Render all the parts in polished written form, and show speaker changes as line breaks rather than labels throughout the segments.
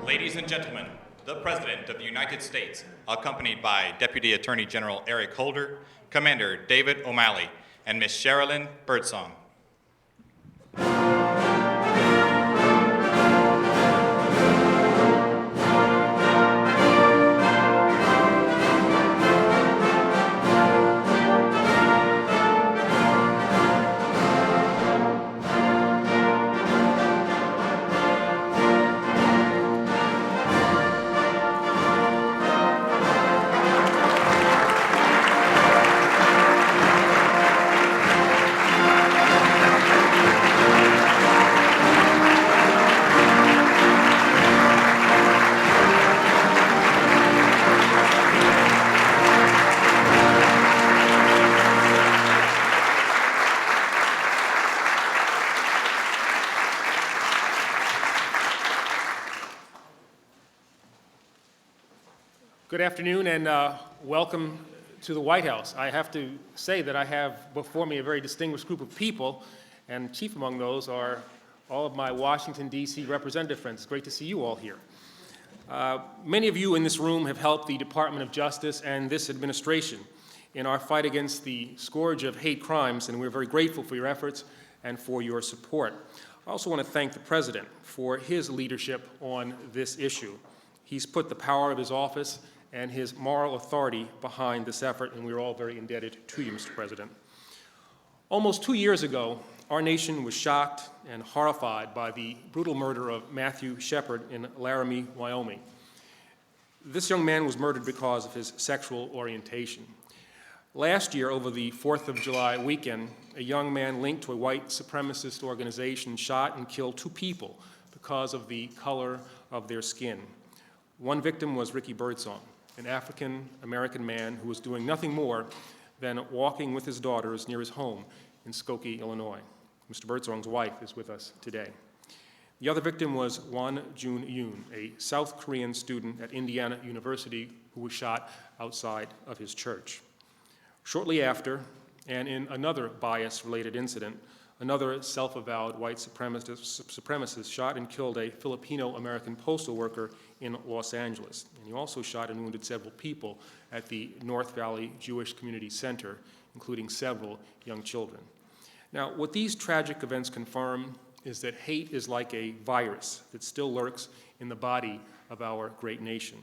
Ladies and gentlemen, the President of the United States, accompanied by Deputy Attorney General Eric Holder, Commander David O'Malley, and Ms. Sherilyn Birdsong.
Good afternoon and welcome to the White House. I have to say that I have before me a very distinguished group of people, and chief among those are all of my Washington, D.C. representative friends. It's great to see you all here. Many of you in this room have helped the Department of Justice and this administration in our fight against the scourge of hate crimes, and we're very grateful for your efforts and for your support. I also want to thank the President for his leadership on this issue. He's put the power of his office and his moral authority behind this effort, and we're all very indebted to you, Mr. President. Almost 2 years ago, our nation was shocked and horrified by the brutal murder of Matthew Shepard in Laramie, Wyoming. This young man was murdered because of his sexual orientation. Last year, over the 4th of July weekend, a young man linked to a white supremacist organization shot and killed 2 people because of the color of their skin. One victim was Ricky Birdsong, an African-American man who was doing nothing more than walking with his daughters near his home in Skokie, Illinois. Mr. Birdsong's wife is with us today. The other victim was Won Jun Yoon, a South Korean student at Indiana University who was shot outside of his church. Shortly after, and in another bias-related incident, another self-avowed white supremacist shot and killed a Filipino-American postal worker in Los Angeles. And he also shot and wounded several people at the North Valley Jewish Community Center, including several young children. Now, what these tragic events confirm is that hate is like a virus that still lurks in the body of our great nation.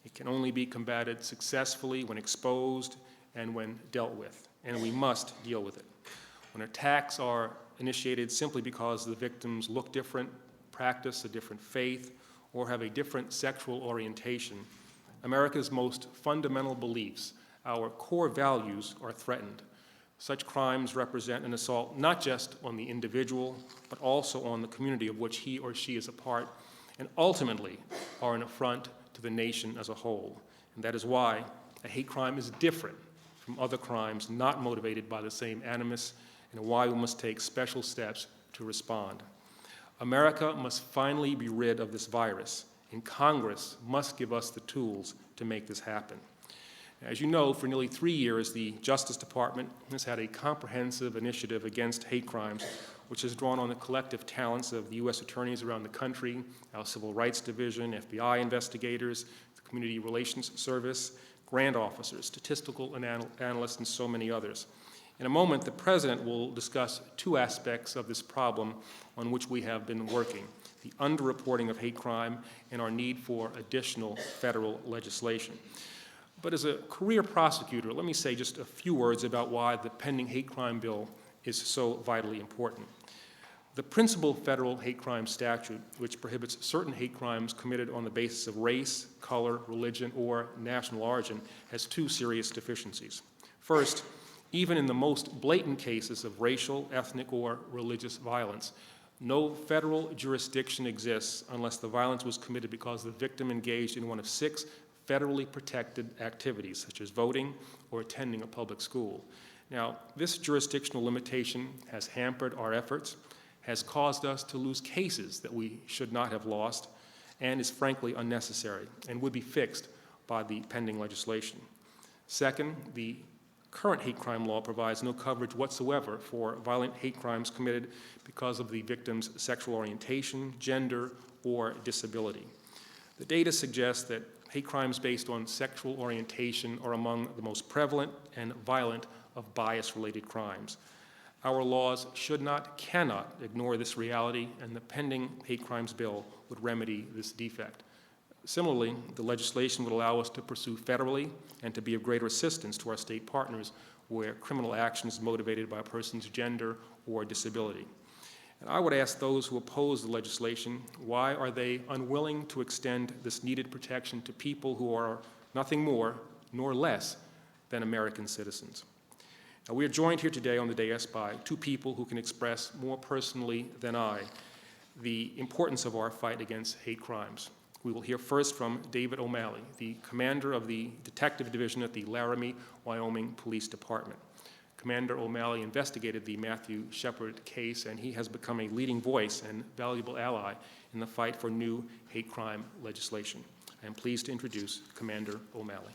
It can only be combated successfully when exposed and when dealt with, and we must deal with it. When attacks are initiated simply because the victims look different, practice a different faith, or have a different sexual orientation, America's most fundamental beliefs, our core values, are threatened. Such crimes represent an assault not just on the individual, but also on the community of which he or she is a part, and ultimately are an affront to the nation as a whole. And that is why a hate crime is different from other crimes not motivated by the same animus, and why we must take special steps to respond. America must finally be rid of this virus, and Congress must give us the tools to make this happen. As you know, for nearly 3 years, the Justice Department has had a comprehensive initiative against hate crimes, which has drawn on the collective talents of the U.S. attorneys around the country, our Civil Rights Division, FBI investigators, the Community Relations Service, grant officers, statistical analysts, and so many others. In a moment, the President will discuss 2 aspects of this problem on which we have been working: the underreporting of hate crime and our need for additional federal legislation. But as a career prosecutor, let me say just a few words about why the pending hate crime bill is so vitally important. The principal federal hate crime statute, which prohibits certain hate crimes committed on the basis of race, color, religion, or national origin, has 2 serious deficiencies. First, even in the most blatant cases of racial, ethnic, or religious violence, no federal jurisdiction exists unless the violence was committed because the victim engaged in one of 6 federally protected activities, such as voting or attending a public school. Now, this jurisdictional limitation has hampered our efforts, has caused us to lose cases that we should not have lost, and is frankly unnecessary and would be fixed by the pending legislation. Second, the current hate crime law provides no coverage whatsoever for violent hate crimes committed because of the victim's sexual orientation, gender, or disability. The data suggests that hate crimes based on sexual orientation are among the most prevalent and violent of bias-related crimes. Our laws should not, cannot ignore this reality, and the pending hate crimes bill would remedy this defect. Similarly, the legislation would allow us to pursue federally and to be of greater assistance to our state partners where criminal action is motivated by a person's gender or disability. And I would ask those who oppose the legislation, why are they unwilling to extend this needed protection to people who are nothing more nor less than American citizens? Now, we are joined here today on the dais by two people who can express more personally than I the importance of our fight against hate crimes. We will hear first from David O'Malley, the commander of the Detective Division at the Laramie, Wyoming Police Department. Commander O'Malley investigated the Matthew Shepard case, and he has become a leading voice and valuable ally in the fight for new hate crime legislation. I am pleased to introduce Commander O'Malley.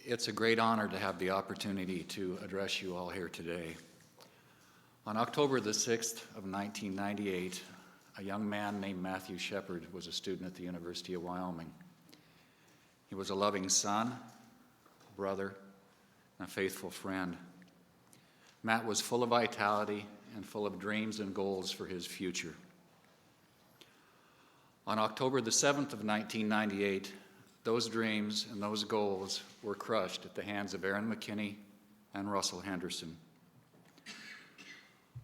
It's a great honor to have the opportunity to address you all here today. On October the 6th of 1998, a young man named Matthew Shepard was a student at the University of Wyoming. He was a loving son, brother, and a faithful friend. Matt was full of vitality and full of dreams and goals for his future. On October the 7th of 1998, those dreams and those goals were crushed at the hands of Aaron McKinney and Russell Henderson.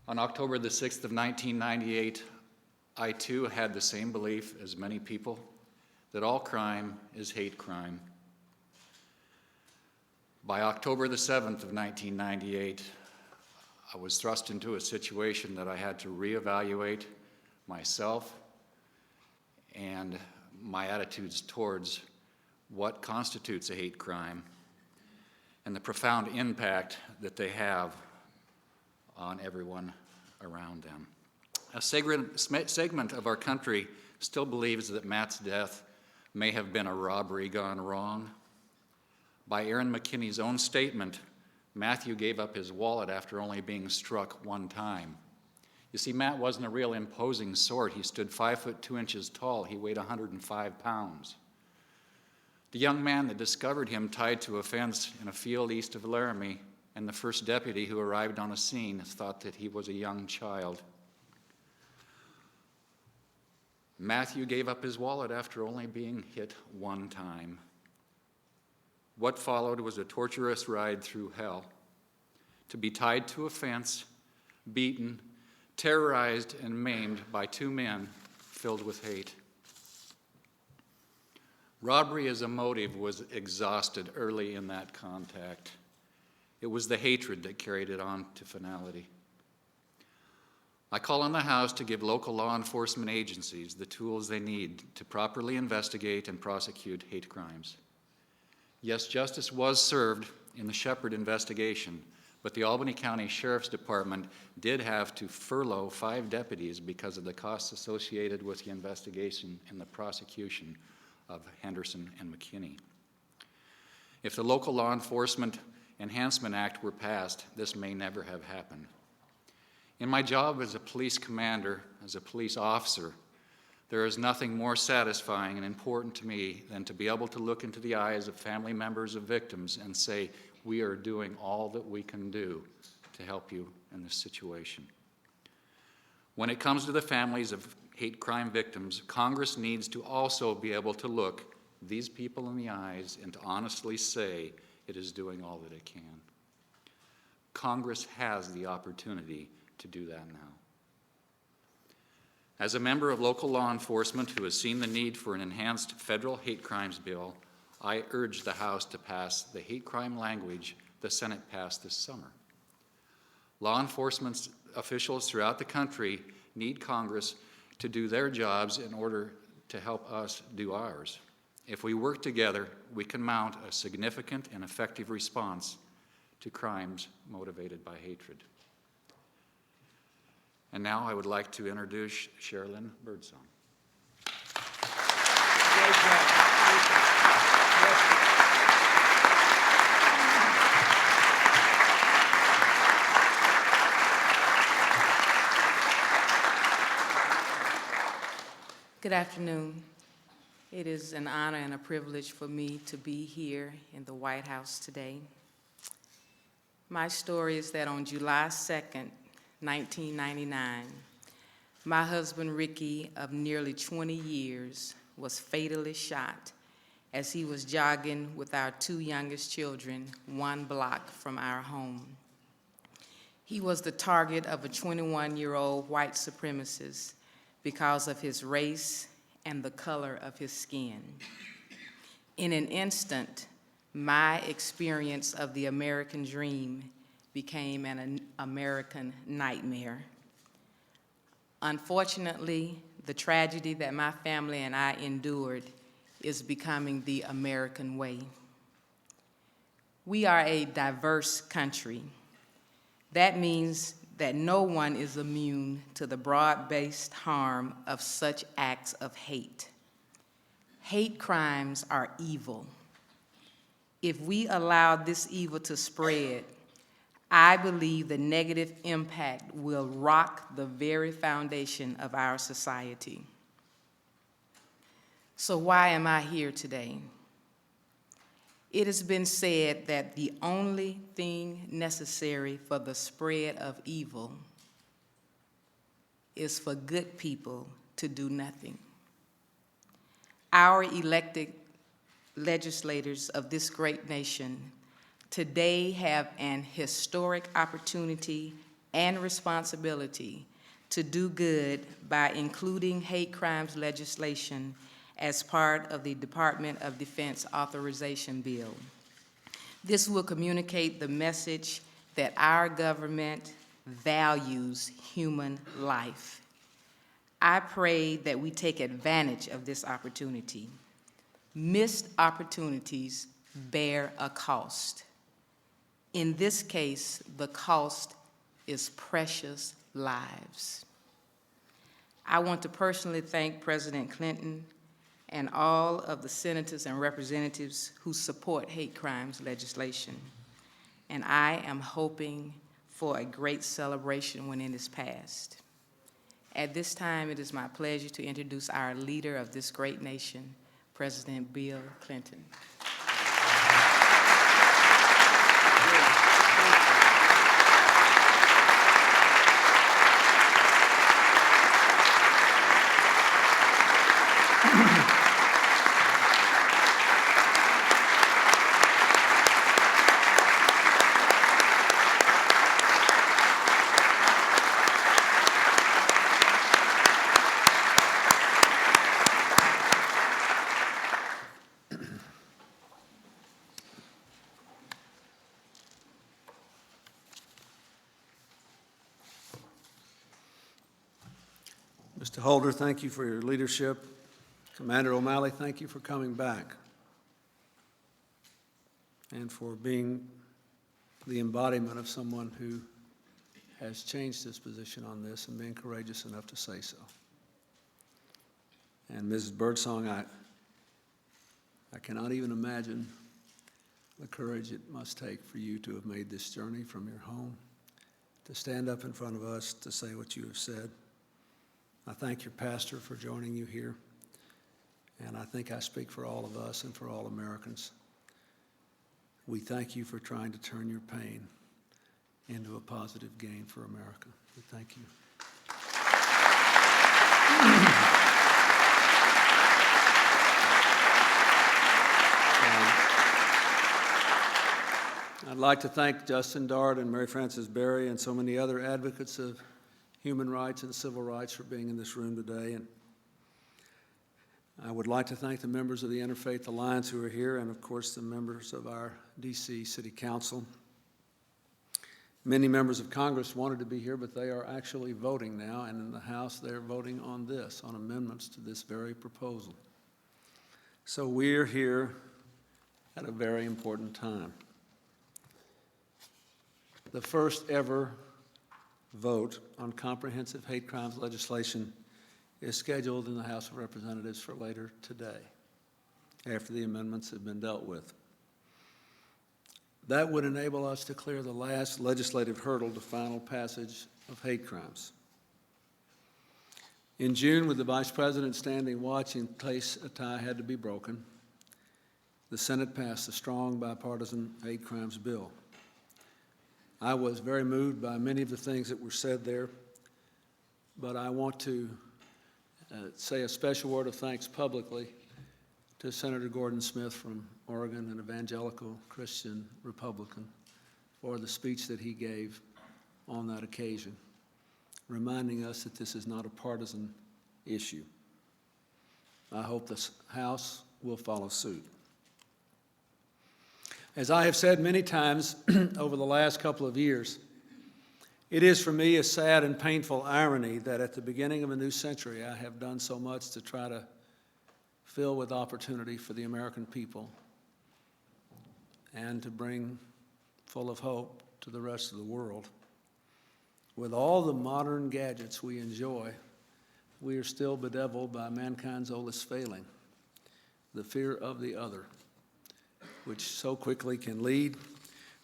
On October the 6th of 1998, I too had the same belief as many people that all crime is hate crime. By October the 7th of 1998, I was thrust into a situation that I had to reevaluate myself and my attitudes towards what constitutes a hate crime and the profound impact that they have on everyone around them. A segment of our country still believes that Matt's death may have been a robbery gone wrong. By Aaron McKinney's own statement, Matthew gave up his wallet after only being struck one time. You see, Matt wasn't a real imposing sort. He stood 5 foot 2 inches tall. He weighed 105 pounds. The young man that discovered him tied to a fence in a field east of Laramie, and the first deputy who arrived on a scene thought that he was a young child. Matthew gave up his wallet after only being hit one time. What followed was a torturous ride through hell, to be tied to a fence, beaten, terrorized, and maimed by two men filled with hate. Robbery as a motive was exhausted early in that contact. It was the hatred that carried it on to finality. I call on the House to give local law enforcement agencies the tools they need to properly investigate and prosecute hate crimes. Yes, justice was served in the Shepard investigation, but the Albany County Sheriff's Department did have to furlough 5 deputies because of the costs associated with the investigation and the prosecution of Henderson and McKinney. If the Local Law Enforcement Enhancement Act were passed, this may never have happened. In my job as a police commander, as a police officer, there is nothing more satisfying and important to me than to be able to look into the eyes of family members of victims and say, we are doing all that we can do to help you in this situation. When it comes to the families of hate crime victims, Congress needs to also be able to look these people in the eyes and to honestly say it is doing all that it can. Congress has the opportunity to do that now. As a member of local law enforcement who has seen the need for an enhanced federal hate crimes bill, I urge the House to pass the hate crime language the Senate passed this summer. Law enforcement officials throughout the country need Congress to do their jobs in order to help us do ours. If we work together, we can mount a significant and effective response to crimes motivated by hatred. And now I would like to introduce Sherilyn Birdsong.
Good afternoon. It is an honor and a privilege for me to be here in the White House today. My story is that on July 2nd, 1999, my husband Ricky, of nearly 20 years, was fatally shot as he was jogging with our two youngest children 1 block from our home. He was the target of a 21-year-old white supremacist because of his race and the color of his skin. In an instant, my experience of the American dream became an American nightmare. Unfortunately, the tragedy that my family and I endured is becoming the American way. We are a diverse country. That means that no one is immune to the broad-based harm of such acts of hate. Hate crimes are evil. If we allow this evil to spread, I believe the negative impact will rock the very foundation of our society. So why am I here today? It has been said that the only thing necessary for the spread of evil is for good people to do nothing. Our elected legislators of this great nation today have an historic opportunity and responsibility to do good by including hate crimes legislation as part of the Department of Defense authorization bill. This will communicate the message that our government values human life. I pray that we take advantage of this opportunity. Missed opportunities bear a cost. In this case, the cost is precious lives. I want to personally thank President Clinton and all of the senators and representatives who support hate crimes legislation. And I am hoping for a great celebration when it is passed. At this time, it is my pleasure to introduce our leader of this great nation, President Bill Clinton.
Mr. Holder, thank you for your leadership. Commander O'Malley, thank you for coming back and for being the embodiment of someone who has changed his position on this and being courageous enough to say so. And Mrs. Birdsong, I cannot even imagine the courage it must take for you to have made this journey from your home, to stand up in front of us, to say what you have said. I thank your pastor for joining you here, and I think I speak for all of us and for all Americans. We thank you for trying to turn your pain into a positive gain for America. We thank you. I'd like to thank Justin Dart and Mary Frances Berry and so many other advocates of human rights and civil rights for being in this room today. And I would like to thank the members of the Interfaith Alliance who are here, and of course the members of our DC City Council. Many members of Congress wanted to be here, but they are actually voting now, and in the House they're voting on this, on amendments to this very proposal. So we're here at a very important time. The first ever vote on comprehensive hate crimes legislation is scheduled in the House of Representatives for later today, after the amendments have been dealt with. That would enable us to clear the last legislative hurdle to final passage of hate crimes. In June, with the Vice President standing watch in case a tie had to be broken, the Senate passed a strong bipartisan hate crimes bill. I was very moved by many of the things that were said there, but I want to say a special word of thanks publicly to Senator Gordon Smith from Oregon, an evangelical Christian Republican, for the speech that he gave on that occasion, reminding us that this is not a partisan issue. I hope the House will follow suit. As I have said many times over the last couple of years, it is for me a sad and painful irony that at the beginning of a new century I have done so much to try to fill with opportunity for the American people and to bring full of hope to the rest of the world. With all the modern gadgets we enjoy, we are still bedeviled by mankind's oldest failing, the fear of the other, which so quickly can lead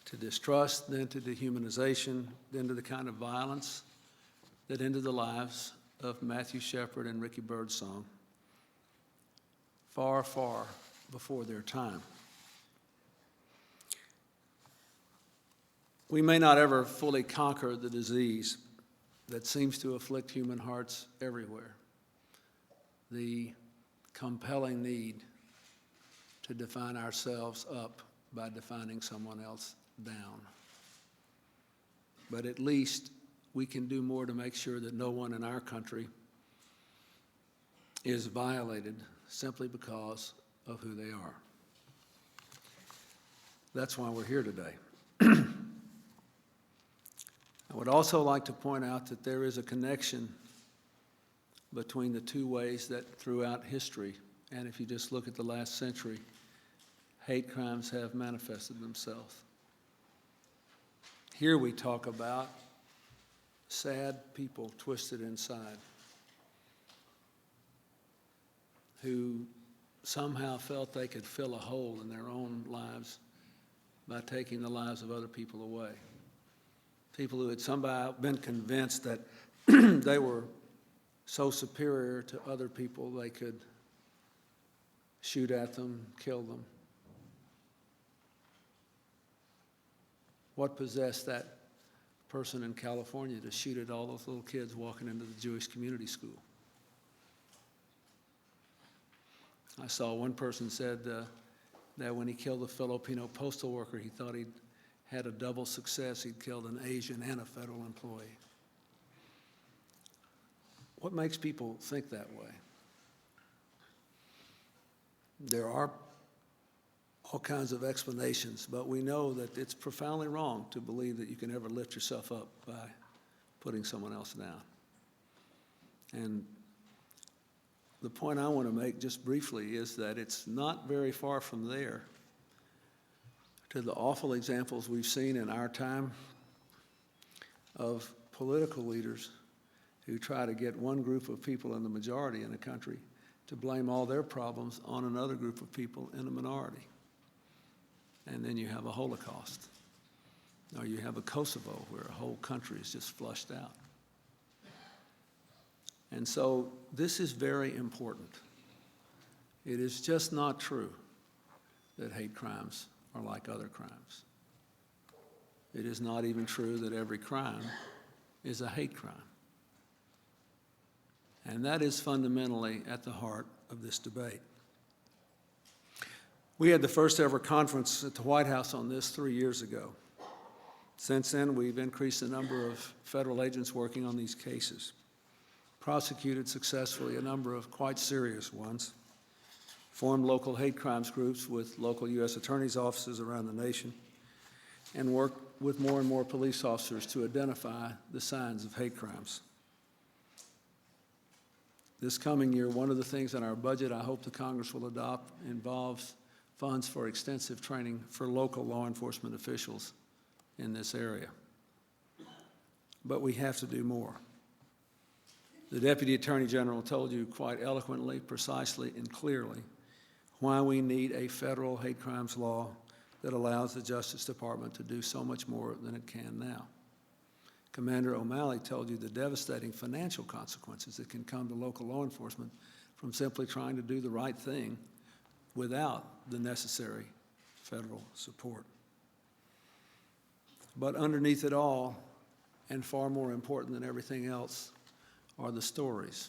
to distrust, then to dehumanization, then to the kind of violence that ended the lives of Matthew Shepard and Ricky Birdsong far, far before their time. We may not ever fully conquer the disease that seems to afflict human hearts everywhere, the compelling need to define ourselves up by defining someone else down. But at least we can do more to make sure that no one in our country is violated simply because of who they are. That's why we're here today. I would also like to point out that there is a connection between the two ways that throughout history, and if you just look at the last century, hate crimes have manifested themselves. Here we talk about sad people twisted inside who somehow felt they could fill a hole in their own lives by taking the lives of other people away. People who had somehow been convinced that they were so superior to other people they could shoot at them, kill them. What possessed that person in California to shoot at all those little kids walking into the Jewish community school? I saw one person said that when he killed a Filipino postal worker, he thought he'd had a double success. He'd killed an Asian and a federal employee. What makes people think that way? There are all kinds of explanations, but we know that it's profoundly wrong to believe that you can ever lift yourself up by putting someone else down. And the point I want to make just briefly is that it's not very far from there to the awful examples we've seen in our time of political leaders who try to get one group of people in the majority in a country to blame all their problems on another group of people in a minority. And then you have a Holocaust, or you have a Kosovo where a whole country is just flushed out. And so this is very important. It is just not true that hate crimes are like other crimes. It is not even true that every crime is a hate crime. And that is fundamentally at the heart of this debate. We had the first ever conference at the White House on this 3 years ago. Since then, we've increased the number of federal agents working on these cases, prosecuted successfully a number of quite serious ones, formed local hate crimes groups with local U.S. attorneys' offices around the nation, and worked with more and more police officers to identify the signs of hate crimes. This coming year, one of the things in our budget I hope the Congress will adopt involves funds for extensive training for local law enforcement officials in this area. But we have to do more. The Deputy Attorney General told you quite eloquently, precisely, and clearly why we need a federal hate crimes law that allows the Justice Department to do so much more than it can now. Commander O'Malley told you the devastating financial consequences that can come to local law enforcement from simply trying to do the right thing without the necessary federal support. But underneath it all, and far more important than everything else, are the stories.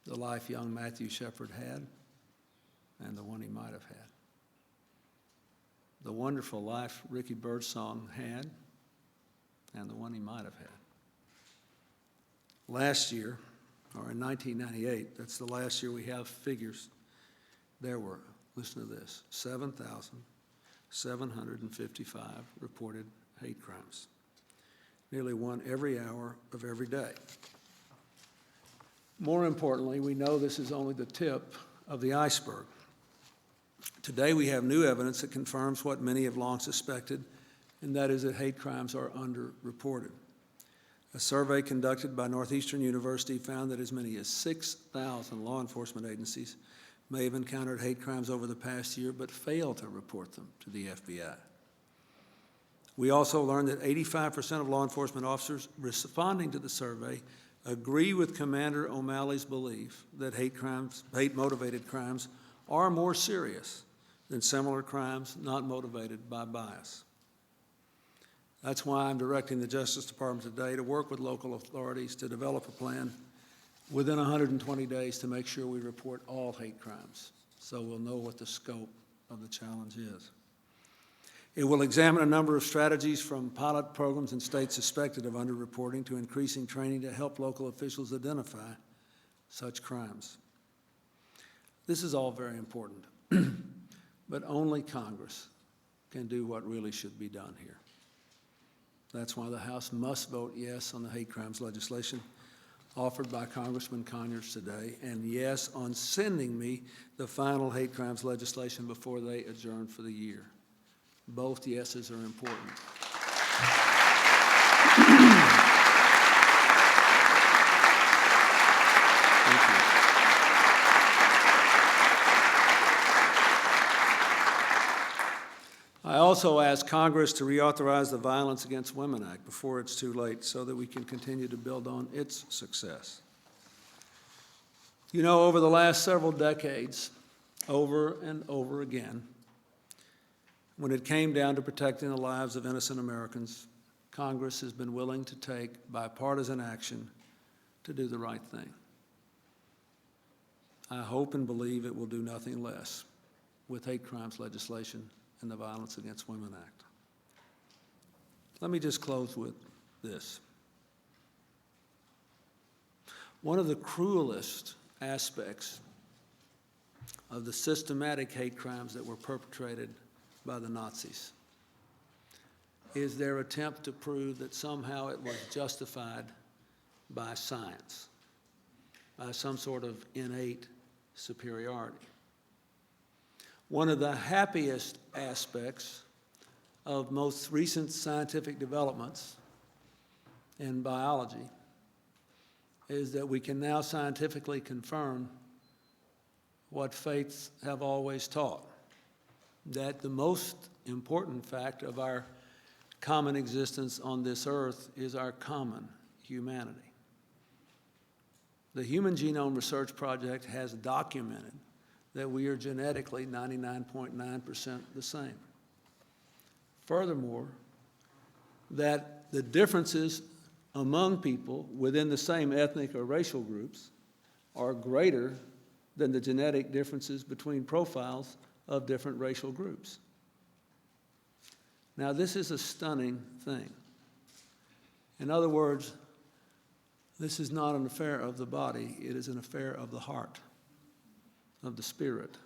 The life young Matthew Shepard had, and the one he might have had. The wonderful life Ricky Birdsong had, and the one he might have had. Last year, or in 1998, that's the last year we have figures, there were, listen to this, 7,755 reported hate crimes. Nearly one every hour of every day. More importantly, we know this is only the tip of the iceberg. Today we have new evidence that confirms what many have long suspected, and that is that hate crimes are underreported. A survey conducted by Northeastern University found that as many as 6,000 law enforcement agencies may have encountered hate crimes over the past year, but failed to report them to the FBI. We also learned that 85% of law enforcement officers responding to the survey agree with Commander O'Malley's belief that hate-motivated crimes are more serious than similar crimes not motivated by bias. That's why I'm directing the Justice Department today to work with local authorities to develop a plan within 120 days to make sure we report all hate crimes, so we'll know what the scope of the challenge is. It will examine a number of strategies from pilot programs in states suspected of underreporting to increasing training to help local officials identify such crimes. This is all very important, but only Congress can do what really should be done here. That's why the House must vote yes on the hate crimes legislation offered by Congressman Conyers today, and yes on sending me the final hate crimes legislation before they adjourn for the year. Both yeses are important. Thank you. I also ask Congress to reauthorize the Violence Against Women Act before it's too late so that we can continue to build on its success. You know, over the last several decades, over and over again, when it came down to protecting the lives of innocent Americans, Congress has been willing to take bipartisan action to do the right thing. I hope and believe it will do nothing less with hate crimes legislation and the Violence Against Women Act. Let me just close with this. One of the cruelest aspects of the systematic hate crimes that were perpetrated by the Nazis is their attempt to prove that somehow it was justified by science, by some sort of innate superiority. One of the happiest aspects of most recent scientific developments in biology is that we can now scientifically confirm what faiths have always taught, that the most important fact of our common existence on this earth is our common humanity. The Human Genome Research Project has documented that we are genetically 99.9% the same. Furthermore, that the differences among people within the same ethnic or racial groups are greater than the genetic differences between profiles of different racial groups. Now, this is a stunning thing. In other words, this is not an affair of the body, it is an affair of the heart, of the spirit.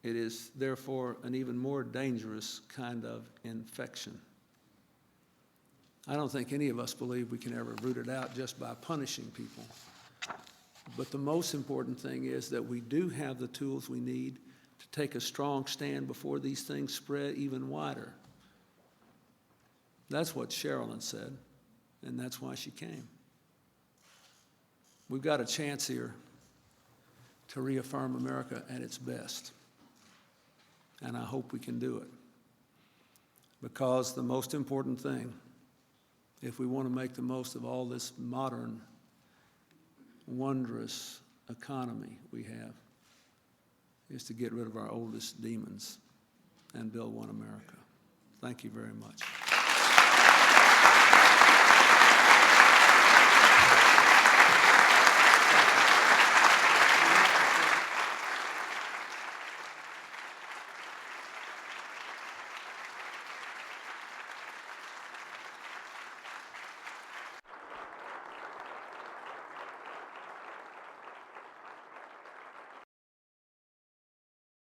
It is, therefore, an even more dangerous kind of infection. I don't think any of us believe we can ever root it out just by punishing people. But the most important thing is that we do have the tools we need to take a strong stand before these things spread even wider. That's what Sherilyn said, and that's why she came. We've got a chance here to reaffirm America at its best, and I hope we can do it. Because the most important thing if we want to make the most of all this modern, wondrous economy we have, is to get rid of our oldest demons and build one America. Thank you very much.